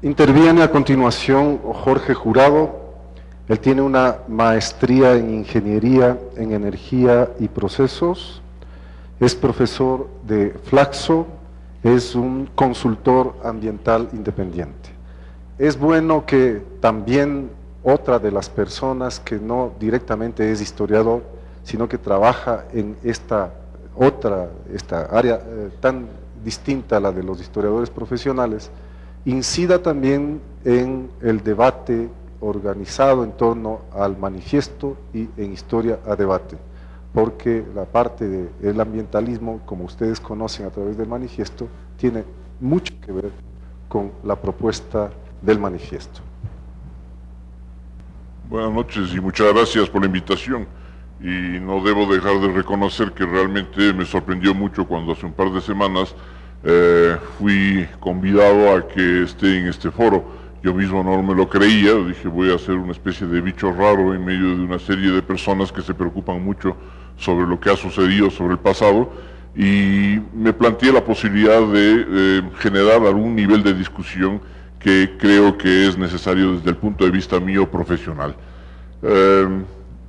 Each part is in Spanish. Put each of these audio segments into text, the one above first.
Interviene a continuación Jorge Jurado. Él tiene una maestría en Ingeniería en Energía y Procesos, es profesor de Flaxo, es un consultor ambiental independiente. Es bueno que también otra de las personas que no directamente es historiador, sino que trabaja en esta área tan distinta a la de los historiadores profesionales, incida también en el debate organizado en torno al manifiesto y en historia a debate, porque la parte del ambientalismo, como ustedes conocen a través del manifiesto, tiene mucho que ver con la propuesta del manifiesto. Buenas noches y muchas gracias por la invitación. Y no debo dejar de reconocer que realmente me sorprendió mucho cuando hace un par de semanas fui convidado a que esté en este foro. Yo mismo no me lo creía, dije voy a ser una especie de bicho raro en medio de una serie de personas que se preocupan mucho sobre lo que ha sucedido, sobre el pasado, y me planteé la posibilidad de generar algún nivel de discusión que creo que es necesario desde el punto de vista mío profesional.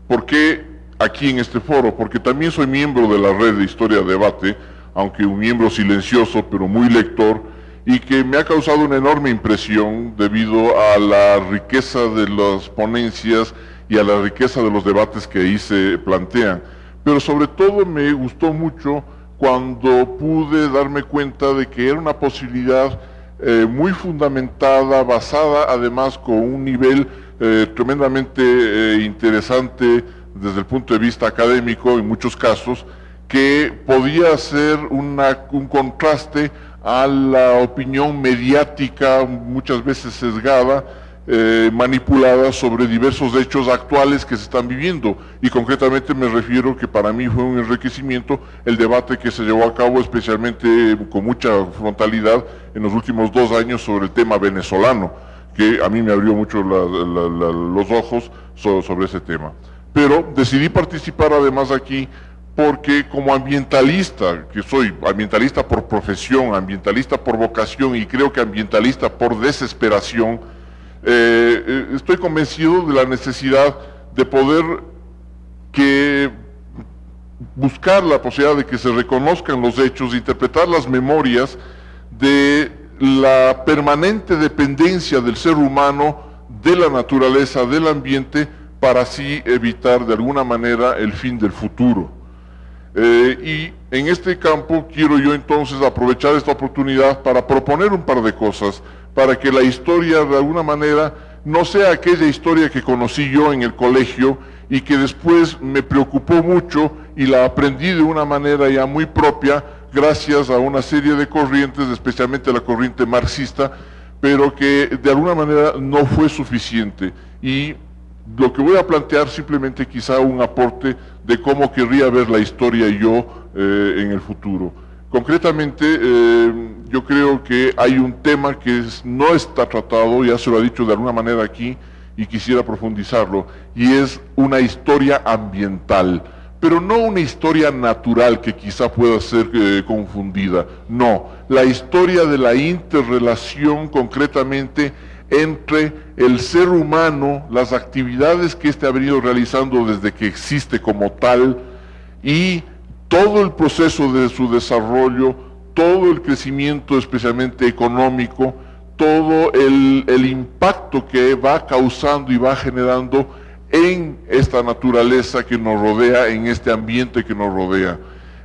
¿Por qué aquí en este foro? Porque también soy miembro de la red de Historia Debate, aunque un miembro silencioso pero muy lector, y que me ha causado una enorme impresión debido a la riqueza de las ponencias y a la riqueza de los debates que ahí se plantean. Pero sobre todo me gustó mucho cuando pude darme cuenta de que era una posibilidad muy fundamentada, basada además con un nivel tremendamente interesante desde el punto de vista académico en muchos casos, que podía ser un contraste a la opinión mediática, muchas veces sesgada, manipulada sobre diversos hechos actuales que se están viviendo. Y concretamente me refiero que para mí fue un enriquecimiento el debate que se llevó a cabo, especialmente con mucha frontalidad en los últimos 2 años sobre el tema venezolano, que a mí me abrió mucho los ojos sobre ese tema. Pero decidí participar además aquí porque como ambientalista, que soy ambientalista por profesión, ambientalista por vocación y creo que ambientalista por desesperación, estoy convencido de la necesidad de poder buscar la posibilidad de que se reconozcan los hechos, interpretar las memorias de la permanente dependencia del ser humano, de la naturaleza, del ambiente, para así evitar de alguna manera el fin del futuro. Y en este campo quiero yo entonces aprovechar esta oportunidad para proponer un par de cosas, para que la historia de alguna manera no sea aquella historia que conocí yo en el colegio y que después me preocupó mucho y la aprendí de una manera ya muy propia gracias a una serie de corrientes, especialmente la corriente marxista, pero que de alguna manera no fue suficiente. Y lo que voy a plantear simplemente quizá un aporte de cómo querría ver la historia yo en el futuro. Concretamente, yo creo que hay un tema que no está tratado, ya se lo ha dicho de alguna manera aquí, y quisiera profundizarlo, y es una historia ambiental, pero no una historia natural que quizá pueda ser confundida, no, la historia de la interrelación concretamente entre el ser humano, las actividades que éste ha venido realizando desde que existe como tal, y todo el proceso de su desarrollo, todo el crecimiento especialmente económico, todo el impacto que va causando y va generando en esta naturaleza que nos rodea, en este ambiente que nos rodea.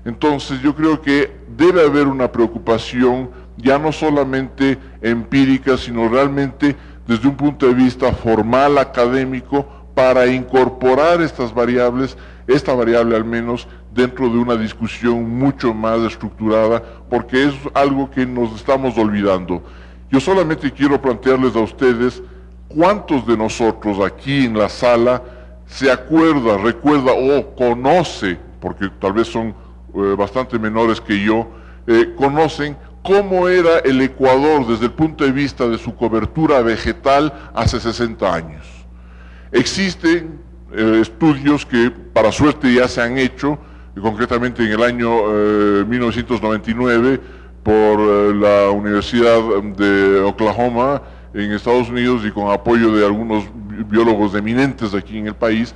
Entonces yo creo que debe haber una preocupación ya no solamente empírica, sino realmente desde un punto de vista formal, académico, para incorporar estas variables, esta variable al menos, dentro de una discusión mucho más estructurada, porque es algo que nos estamos olvidando. Yo solamente quiero plantearles a ustedes cuántos de nosotros aquí en la sala se acuerda, recuerda o conoce, porque tal vez son bastante menores que yo, conocen cómo era el Ecuador desde el punto de vista de su cobertura vegetal hace 60 años. Existen estudios que para suerte ya se han hecho, concretamente en el año 1999 por la Universidad de Oklahoma, en Estados Unidos y con apoyo de algunos biólogos eminentes aquí en el país,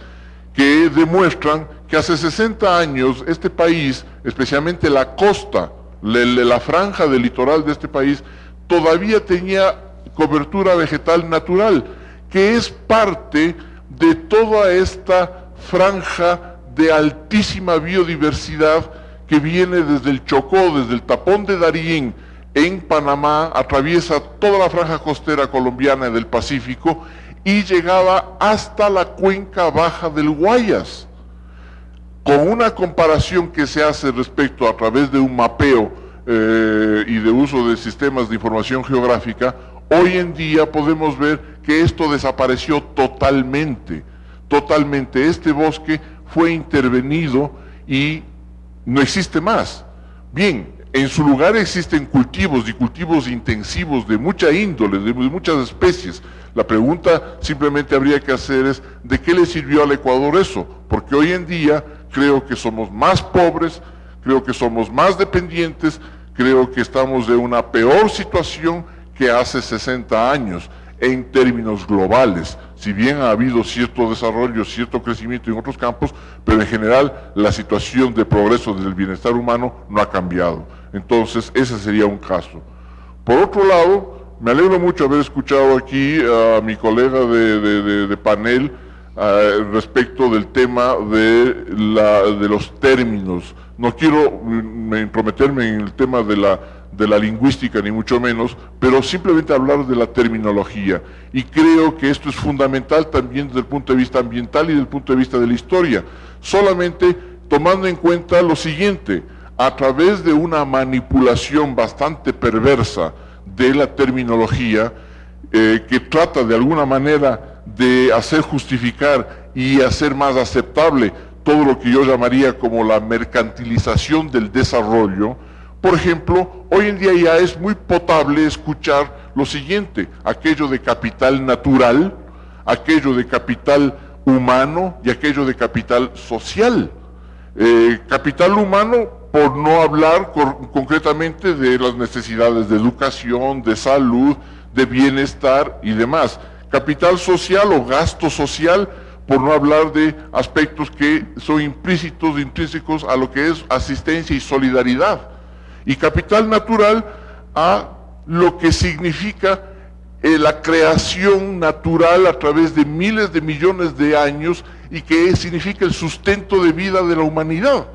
que demuestran que hace 60 años este país, especialmente la costa, la franja del litoral de este país, todavía tenía cobertura vegetal natural, que es parte de toda esta franja de altísima biodiversidad que viene desde el Chocó, desde el tapón de Darién en Panamá, atraviesa toda la franja costera colombiana y del Pacífico y llegaba hasta la cuenca baja del Guayas. Con una comparación que se hace respecto a través de un mapeo y de uso de sistemas de información geográfica, hoy en día podemos ver que esto desapareció totalmente. Totalmente. Este bosque fue intervenido y no existe más. Bien, en su lugar existen cultivos y cultivos intensivos de mucha índole, de muchas especies. La pregunta simplemente habría que hacer es, ¿de qué le sirvió al Ecuador eso? Porque hoy en día creo que somos más pobres, creo que somos más dependientes, creo que estamos en una peor situación que hace 60 años en términos globales. Si bien ha habido cierto desarrollo, cierto crecimiento en otros campos, pero en general la situación de progreso del bienestar humano no ha cambiado. Entonces, ese sería un caso. Por otro lado, me alegro mucho haber escuchado aquí a mi colega de panel respecto del tema de los términos. No quiero intrometerme en el tema de la lingüística, ni mucho menos, pero simplemente hablar de la terminología. Y creo que esto es fundamental también desde el punto de vista ambiental y desde el punto de vista de la historia. Solamente tomando en cuenta lo siguiente: a través de una manipulación bastante perversa de la terminología, que trata de alguna manera de hacer justificar y hacer más aceptable todo lo que yo llamaría como la mercantilización del desarrollo. Por ejemplo, hoy en día ya es muy potable escuchar lo siguiente: aquello de capital natural, aquello de capital humano y aquello de capital social. Capital humano, por no hablar concretamente de las necesidades de educación, de salud, de bienestar y demás. Capital social o gasto social, por no hablar de aspectos que son implícitos, intrínsecos a lo que es asistencia y solidaridad. Y capital natural a lo que significa la creación natural a través de miles de millones de años y que significa el sustento de vida de la humanidad.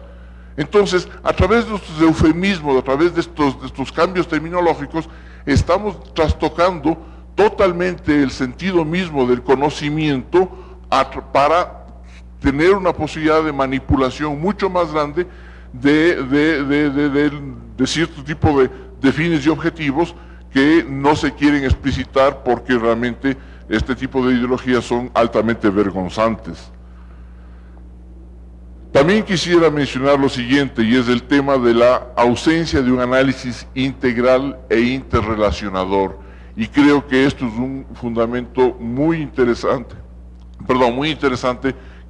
Entonces, a través de estos eufemismos, a través de estos cambios terminológicos, estamos trastocando totalmente el sentido mismo del conocimiento para tener una posibilidad de manipulación mucho más grande de cierto tipo de fines y objetivos que no se quieren explicitar porque realmente este tipo de ideologías son altamente vergonzantes. También quisiera mencionar lo siguiente, y es el tema de la ausencia de un análisis integral e interrelacionador. Y creo que esto es un fundamento muy interesante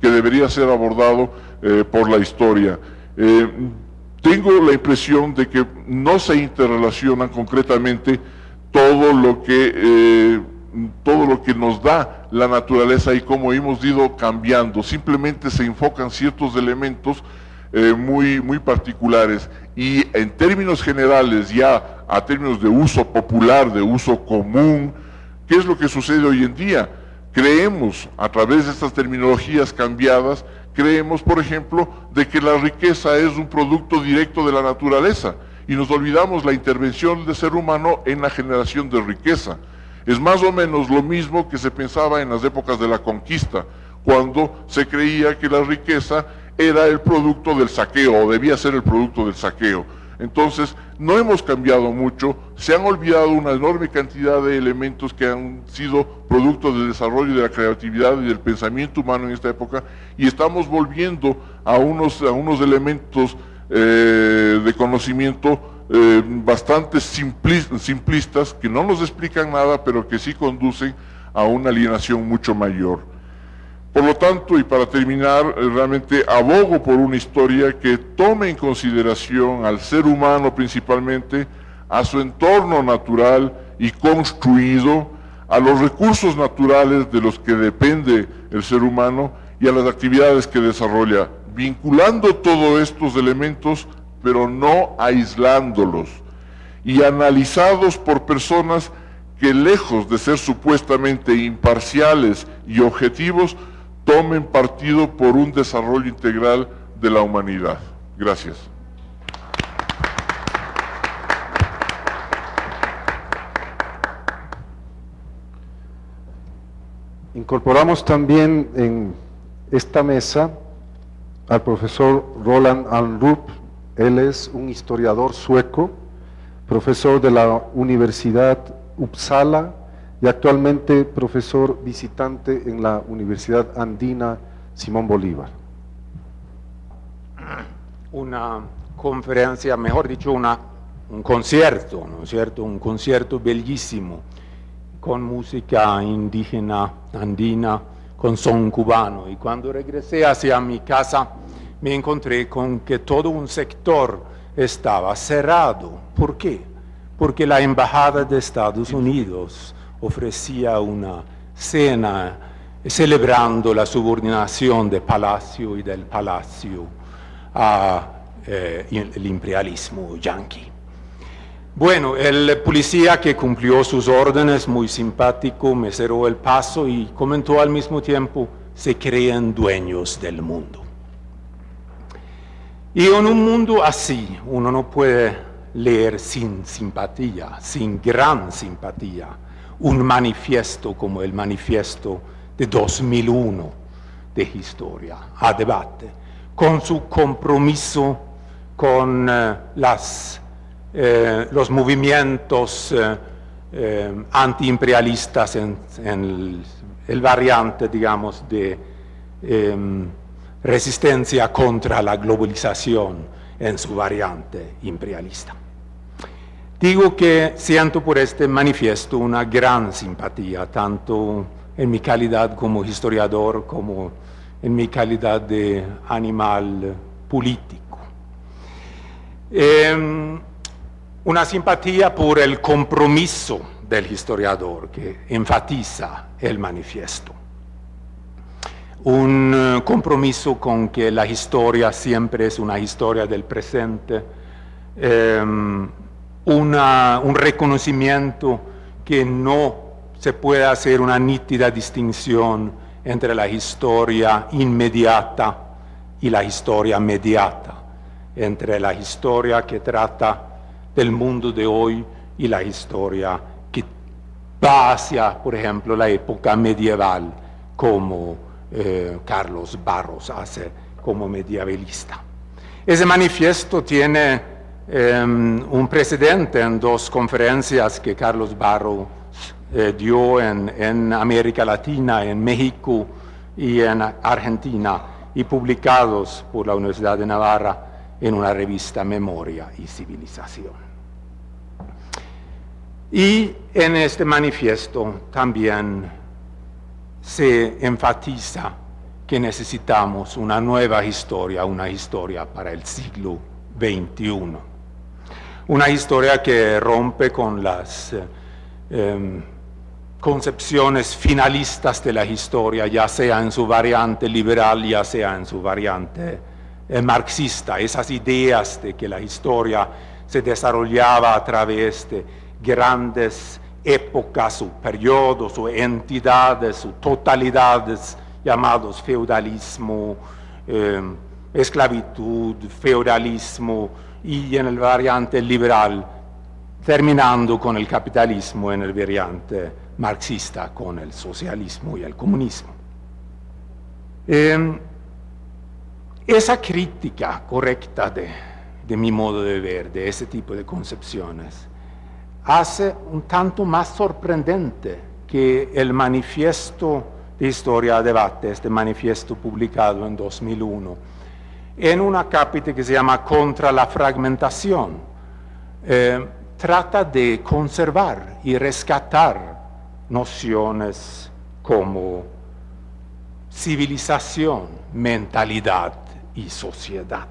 que debería ser abordado por la historia. Tengo la impresión de que no se interrelacionan concretamente todo lo que nos da la naturaleza y cómo hemos ido cambiando. Simplemente se enfocan ciertos elementos muy particulares, y en términos generales, ya a términos de uso popular, de uso común, ¿qué es lo que sucede hoy en día? Creemos, a través de estas terminologías cambiadas, creemos, por ejemplo, de que la riqueza es un producto directo de la naturaleza, y nos olvidamos la intervención del ser humano en la generación de riqueza. Es más o menos lo mismo que se pensaba en las épocas de la conquista, cuando se creía que la riqueza era el producto del saqueo, o debía ser el producto del saqueo. Entonces, no hemos cambiado mucho, se han olvidado una enorme cantidad de elementos que han sido producto del desarrollo de la creatividad y del pensamiento humano en esta época, y estamos volviendo a unos elementos de conocimiento bastante simplistas, que no nos explican nada, pero que sí conducen a una alienación mucho mayor. Por lo tanto, y para terminar, realmente abogo por una historia que tome en consideración al ser humano principalmente, a su entorno natural y construido, a los recursos naturales de los que depende el ser humano y a las actividades que desarrolla, vinculando todos estos elementos, pero no aislándolos, y analizados por personas que, lejos de ser supuestamente imparciales y objetivos, tomen partido por un desarrollo integral de la humanidad. Gracias. Incorporamos también en esta mesa al profesor Roland Almrup. Él es un historiador sueco, profesor de la Universidad Uppsala y actualmente profesor visitante en la Universidad Andina Simón Bolívar. Una conferencia, mejor dicho, un concierto, ¿no es cierto? Un concierto bellísimo, con música indígena, andina, con son cubano. Y cuando regresé hacia mi casa, me encontré con que todo un sector estaba cerrado. ¿Por qué? Porque la Embajada de Estados Unidos ofrecía una cena celebrando la subordinación del palacio y del palacio al imperialismo yanqui. Bueno, el policía que cumplió sus órdenes, muy simpático, me cerró el paso y comentó al mismo tiempo: se creen dueños del mundo. Y en un mundo así, uno no puede leer sin simpatía, sin gran simpatía, un manifiesto como el manifiesto de 2001 de Historia a Debate, con su compromiso con los movimientos antiimperialistas en el variante, digamos, de resistencia contra la globalización en su variante imperialista. Digo que siento por este manifiesto una gran simpatía, tanto en mi calidad como historiador, como en mi calidad de animal político. Una simpatía por el compromiso del historiador que enfatiza el manifiesto. Un compromiso con que la historia siempre es una historia del presente, un reconocimiento que no se puede hacer una nítida distinción entre la historia inmediata y la historia mediata, entre la historia que trata del mundo de hoy y la historia que va hacia, por ejemplo, la época medieval, como Carlos Barros hace como medievalista. Ese manifiesto tiene un precedente en dos conferencias que Carlos Barros dio en América Latina, en México y en Argentina, y publicados por la Universidad de Navarra en una revista Memoria y Civilización. Y en este manifiesto también se enfatiza que necesitamos una nueva historia, una historia para el siglo XXI. Una historia que rompe con las concepciones finalistas de la historia, ya sea en su variante liberal, ya sea en su variante marxista. Esas ideas de que la historia se desarrollaba a través de grandes épocas o periodos o entidades o totalidades llamados feudalismo, esclavitud, feudalismo, y en el variante liberal terminando con el capitalismo, en el variante marxista con el socialismo y el comunismo. Esa crítica correcta de mi modo de ver de ese tipo de concepciones hace un tanto más sorprendente que el manifiesto de Historia a Debate, este manifiesto publicado en 2001, en una cápita que se llama Contra la Fragmentación. Trata de conservar y rescatar nociones como civilización, mentalidad y sociedad.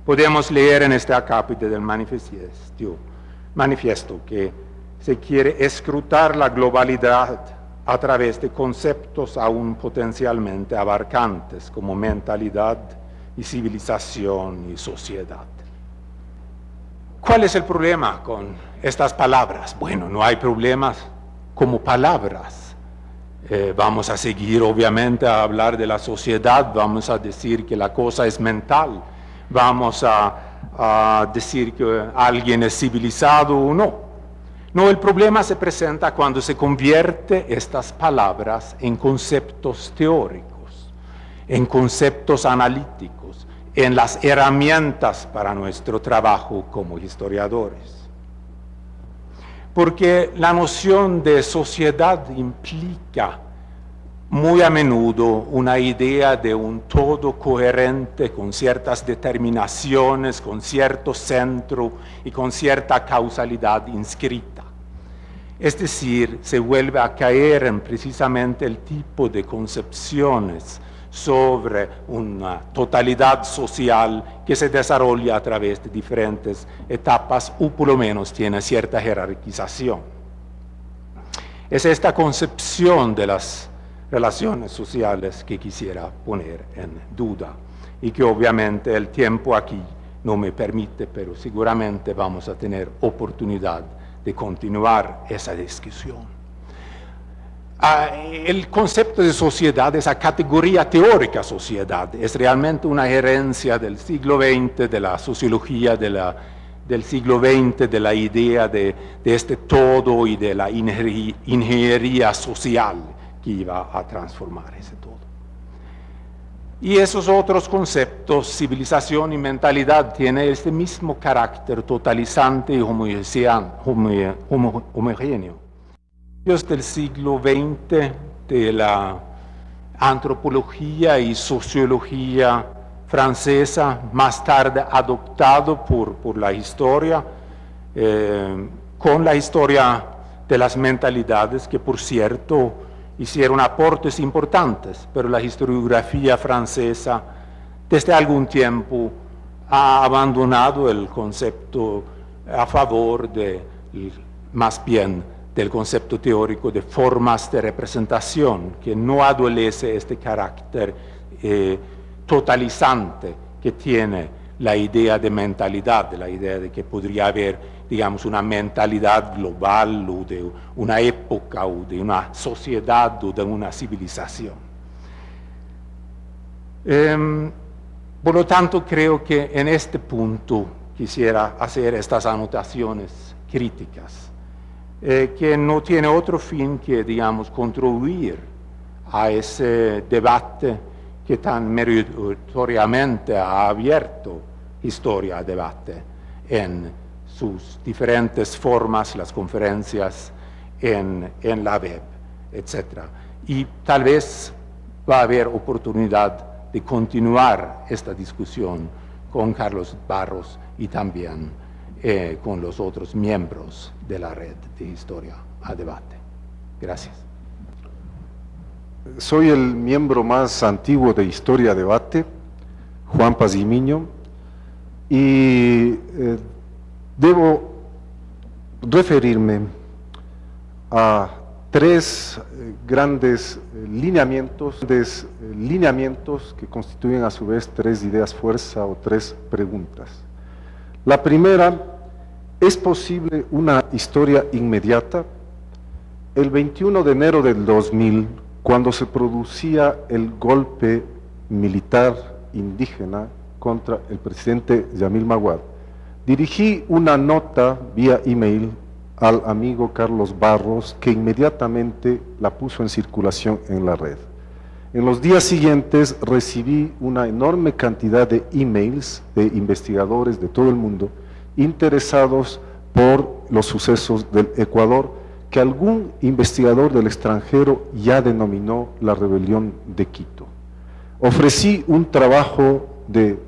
Podemos leer en esta cápita del manifiesto que se quiere escrutar la globalidad a través de conceptos aún potencialmente abarcantes como mentalidad y civilización y sociedad. ¿Cuál es el problema con estas palabras? Bueno, no hay problemas como palabras. Vamos a seguir obviamente a hablar de la sociedad, vamos a decir que la cosa es mental, vamos a decir que alguien es civilizado o no. No, el problema se presenta cuando se convierte estas palabras en conceptos teóricos, en conceptos analíticos, en las herramientas para nuestro trabajo como historiadores. Porque la noción de sociedad implica muy a menudo una idea de un todo coherente con ciertas determinaciones, con cierto centro y con cierta causalidad inscrita. Es decir, se vuelve a caer en precisamente el tipo de concepciones sobre una totalidad social que se desarrolla a través de diferentes etapas o por lo menos tiene cierta jerarquización. Es esta concepción de las relaciones sociales que quisiera poner en duda y que obviamente el tiempo aquí no me permite, pero seguramente vamos a tener oportunidad de continuar esa discusión. El concepto de sociedad, esa categoría teórica sociedad, es realmente una herencia del siglo XX, de la sociología del siglo XX, de la idea de este todo y de la ingeniería social que iba a transformar ese todo. Y esos otros conceptos, civilización y mentalidad, tienen este mismo carácter totalizante y homogéneo. Del siglo XX, de la antropología y sociología francesa, más tarde adoptado por la historia, con la historia de las mentalidades, que por cierto hicieron aportes importantes, pero la historiografía francesa desde algún tiempo ha abandonado el concepto a favor de, más bien, del concepto teórico de formas de representación, que no adolece este carácter totalizante que tiene la idea de mentalidad, la idea de que podría haber, digamos, una mentalidad global o de una época o de una sociedad o de una civilización. Por lo tanto, creo que en este punto quisiera hacer estas anotaciones críticas, que no tiene otro fin que, digamos, contribuir a ese debate que tan meritoriamente ha abierto Historia a debate en sus diferentes formas, las conferencias, en la web, etc. Y tal vez va a haber oportunidad de continuar esta discusión con Carlos Barros y también con los otros miembros de la red de Historia a Debate. Gracias. Soy el miembro más antiguo de Historia a Debate, Juan Pazimiño, y debo referirme a tres grandes lineamientos que constituyen a su vez tres ideas fuerza o tres preguntas. La primera: ¿es posible una historia inmediata? El 21 de enero del 2000, cuando se producía el golpe militar indígena contra el presidente Yamil Maguad, dirigí una nota vía email al amigo Carlos Barros, que inmediatamente la puso en circulación en la red. En los días siguientes recibí una enorme cantidad de emails de investigadores de todo el mundo interesados por los sucesos del Ecuador, que algún investigador del extranjero ya denominó la rebelión de Quito. Ofrecí un trabajo de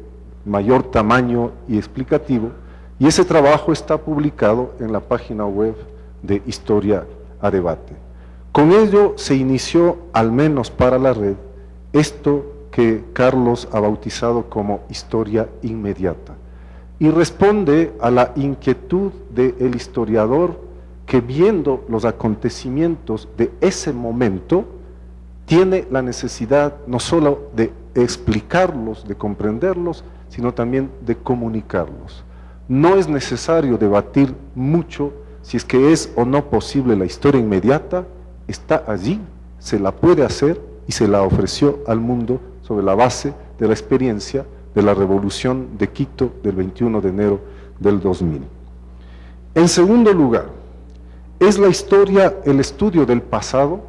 mayor tamaño y explicativo, y ese trabajo está publicado en la página web de Historia a Debate. Con ello se inició, al menos para la red, esto que Carlos ha bautizado como historia inmediata, y responde a la inquietud del historiador que viendo los acontecimientos de ese momento, tiene la necesidad no solo de explicarlos, de comprenderlos, sino también de comunicarlos. No es necesario debatir mucho si es que es o no posible la historia inmediata, está allí, se la puede hacer y se la ofreció al mundo sobre la base de la experiencia de la Revolución de Quito del 21 de enero del 2000. En segundo lugar, ¿es la historia el estudio del pasado?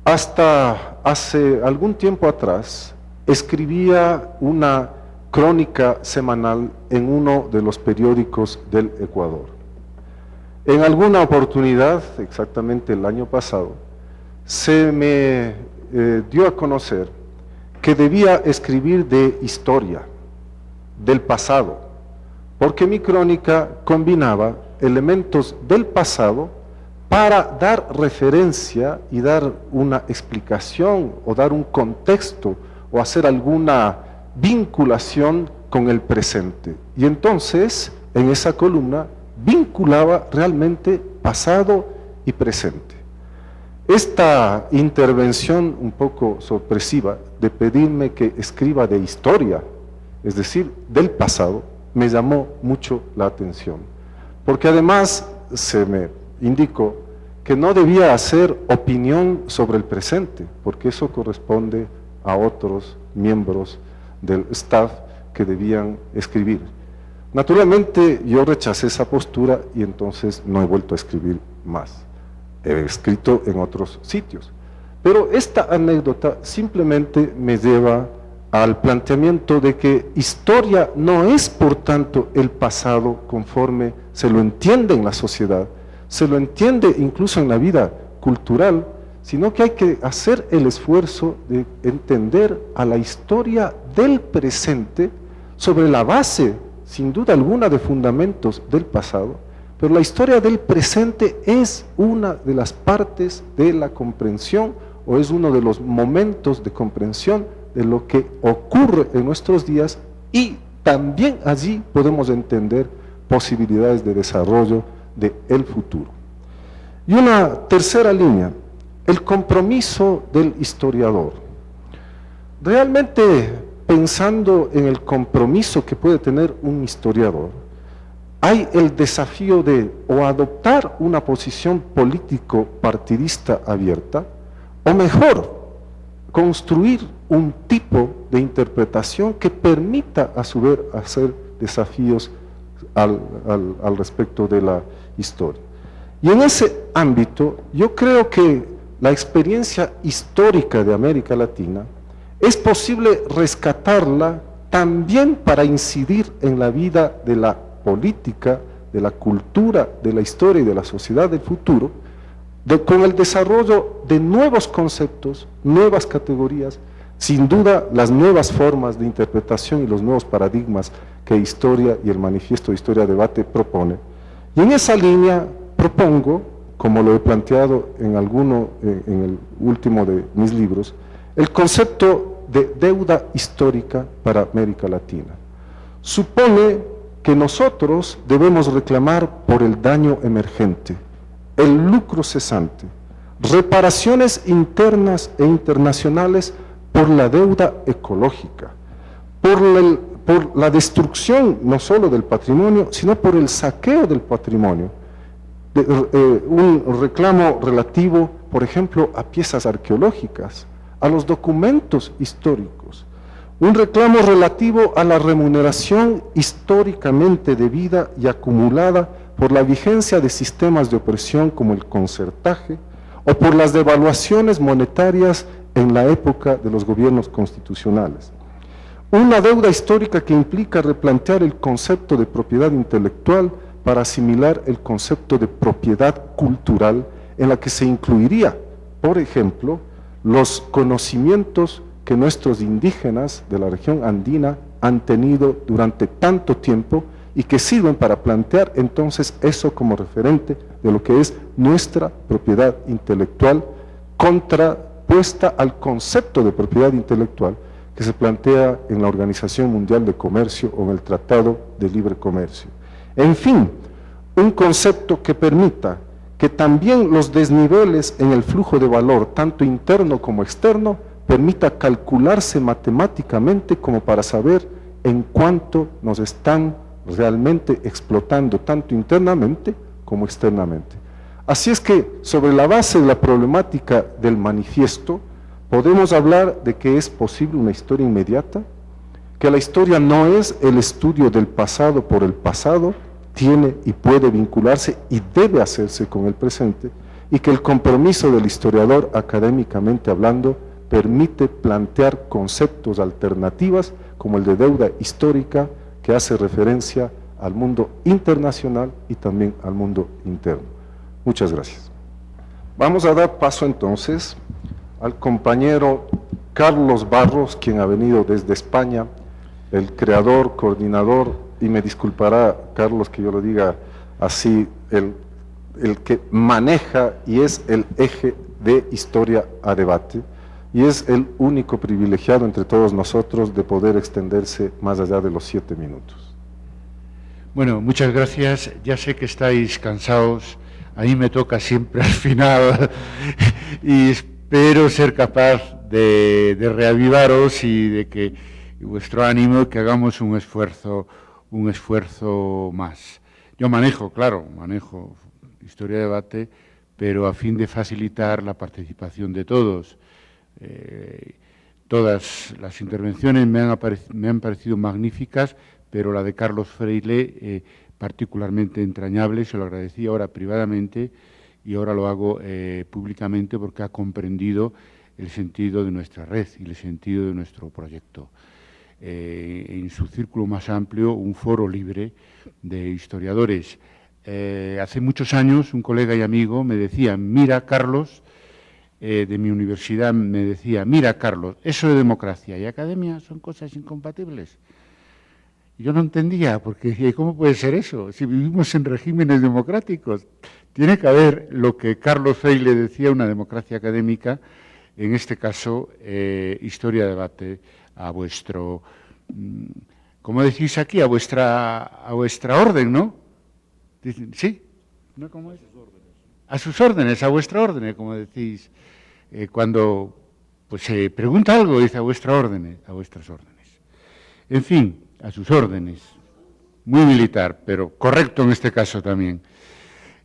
Hasta hace algún tiempo atrás, escribía una crónica semanal en uno de los periódicos del Ecuador. En alguna oportunidad, exactamente el año pasado, se me dio a conocer que debía escribir de historia, del pasado, porque mi crónica combinaba elementos del pasado para dar referencia y dar una explicación o dar un contexto o hacer alguna vinculación con el presente. Y entonces, en esa columna, vinculaba realmente pasado y presente. Esta intervención un poco sorpresiva de pedirme que escriba de historia, es decir, del pasado, me llamó mucho la atención, porque además se me indicó que no debía hacer opinión sobre el presente, porque eso corresponde a otros miembros del staff que debían escribir. Naturalmente yo rechacé esa postura y entonces no he vuelto a escribir más. He escrito en otros sitios. Pero esta anécdota simplemente me lleva al planteamiento de que historia no es, por tanto, el pasado conforme se lo entiende en la sociedad, se lo entiende incluso en la vida cultural, sino que hay que hacer el esfuerzo de entender a la historia del presente sobre la base, sin duda alguna, de fundamentos del pasado, pero la historia del presente es una de las partes de la comprensión o es uno de los momentos de comprensión de lo que ocurre en nuestros días y también allí podemos entender posibilidades de desarrollo del futuro. Y una tercera línea, el compromiso del historiador. Realmente, pensando en el compromiso que puede tener un historiador, hay el desafío de o adoptar una posición político-partidista abierta, o mejor, construir un tipo de interpretación que permita a su vez hacer desafíos al respecto de la historia. Y en ese ámbito, yo creo que la experiencia histórica de América Latina es posible rescatarla también para incidir en la vida de la política, de la cultura, de la historia y de la sociedad del futuro, con el desarrollo de nuevos conceptos, nuevas categorías, sin duda las nuevas formas de interpretación y los nuevos paradigmas que Historia y el Manifiesto de Historia Debate propone. Y en esa línea propongo, como lo he planteado en el último de mis libros, el concepto de deuda histórica para América Latina. Supone que nosotros debemos reclamar por el daño emergente, el lucro cesante, reparaciones internas e internacionales por la deuda ecológica, por la destrucción no solo del patrimonio, sino por el saqueo del patrimonio. Un reclamo relativo, por ejemplo, a piezas arqueológicas, a los documentos históricos, un reclamo relativo a la remuneración históricamente debida y acumulada por la vigencia de sistemas de opresión como el concertaje o por las devaluaciones monetarias en la época de los gobiernos constitucionales. Una deuda histórica que implica replantear el concepto de propiedad intelectual para asimilar el concepto de propiedad cultural en la que se incluiría, por ejemplo, los conocimientos que nuestros indígenas de la región andina han tenido durante tanto tiempo y que sirven para plantear entonces eso como referente de lo que es nuestra propiedad intelectual contrapuesta al concepto de propiedad intelectual que se plantea en la Organización Mundial de Comercio o en el Tratado de Libre Comercio. En fin, un concepto que permita que también los desniveles en el flujo de valor, tanto interno como externo, permita calcularse matemáticamente como para saber en cuánto nos están realmente explotando, tanto internamente como externamente. Así es que, sobre la base de la problemática del manifiesto, podemos hablar de que es posible una historia inmediata, que la historia no es el estudio del pasado por el pasado, tiene y puede vincularse y debe hacerse con el presente, y que el compromiso del historiador, académicamente hablando, permite plantear conceptos alternativos como el de deuda histórica, que hace referencia al mundo internacional y también al mundo interno. Muchas gracias. Vamos a dar paso entonces al compañero Carlos Barros, quien ha venido desde España, el creador, coordinador, y me disculpará Carlos que yo lo diga así, el que maneja y es el eje de Historia a Debate, y es el único privilegiado entre todos nosotros de poder extenderse más allá de los 7 minutos. Bueno, muchas gracias. Ya sé que estáis cansados, a mí me toca siempre al final y espero ser capaz de reavivaros y de que vuestro ánimo, que hagamos un esfuerzo más. Yo manejo Historia de Debate, pero a fin de facilitar la participación de todos. Todas las intervenciones me han parecido magníficas, pero la de Carlos Freile particularmente entrañable, se lo agradecí ahora privadamente y ahora lo hago públicamente porque ha comprendido el sentido de nuestra red y el sentido de nuestro proyecto. En su círculo más amplio, un foro libre de historiadores. Hace muchos años un colega y amigo me decía, mira Carlos, de mi universidad me decía, mira Carlos, eso de democracia y academia son cosas incompatibles. Y yo no entendía, porque ¿cómo puede ser eso? Si vivimos en regímenes democráticos, tiene que haber lo que Carlos Freile decía, una democracia académica, en este caso, Historia de Debate, a vuestro, ¿cómo decís aquí? A vuestra orden, ¿no? ¿Sí? ¿No? ¿Cómo es? A sus órdenes, a vuestra orden, como decís. Cuando pues, se pregunta algo, dice a vuestras órdenes. En fin, a sus órdenes. Muy militar, pero correcto en este caso también.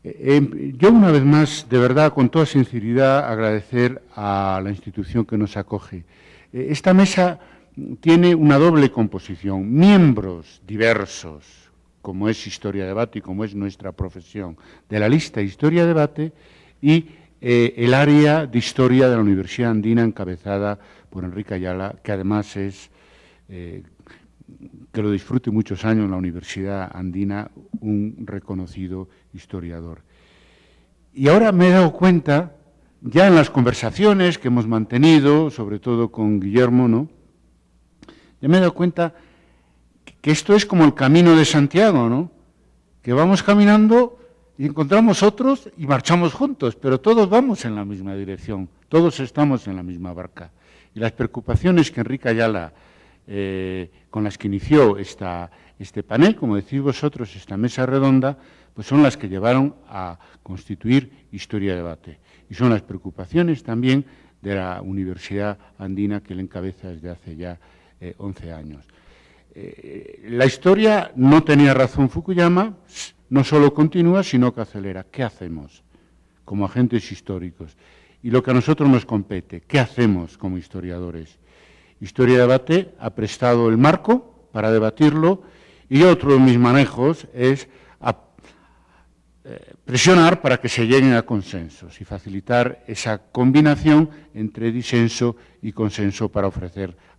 Yo una vez más, de verdad, con toda sinceridad, agradecer a la institución que nos acoge. Esta mesa tiene una doble composición, miembros diversos, como es Historia de Debate y como es nuestra profesión, de la lista Historia de Debate, y el área de Historia de la Universidad Andina, encabezada por Enrique Ayala, que además es, que lo disfrute muchos años en la Universidad Andina, un reconocido historiador. Y ahora me he dado cuenta, ya en las conversaciones que hemos mantenido, sobre todo con Guillermo, ¿no? Ya me he dado cuenta que esto es como el camino de Santiago, ¿no? Que vamos caminando y encontramos otros y marchamos juntos, pero todos vamos en la misma dirección, todos estamos en la misma barca. Y las preocupaciones que Enrique Ayala, con las que inició este panel, como decís vosotros, esta mesa redonda, pues son las que llevaron a constituir Historia de Debate. Y son las preocupaciones también de la Universidad Andina, que él encabeza desde hace ya 11 años. La historia, no tenía razón Fukuyama, no solo continúa, sino que acelera. ¿Qué hacemos como agentes históricos? Y lo que a nosotros nos compete, ¿qué hacemos como historiadores? Historia de Debate ha prestado el marco para debatirlo y otro de mis manejos es presionar para que se lleguen a consensos y facilitar esa combinación entre disenso y consenso para ofrecer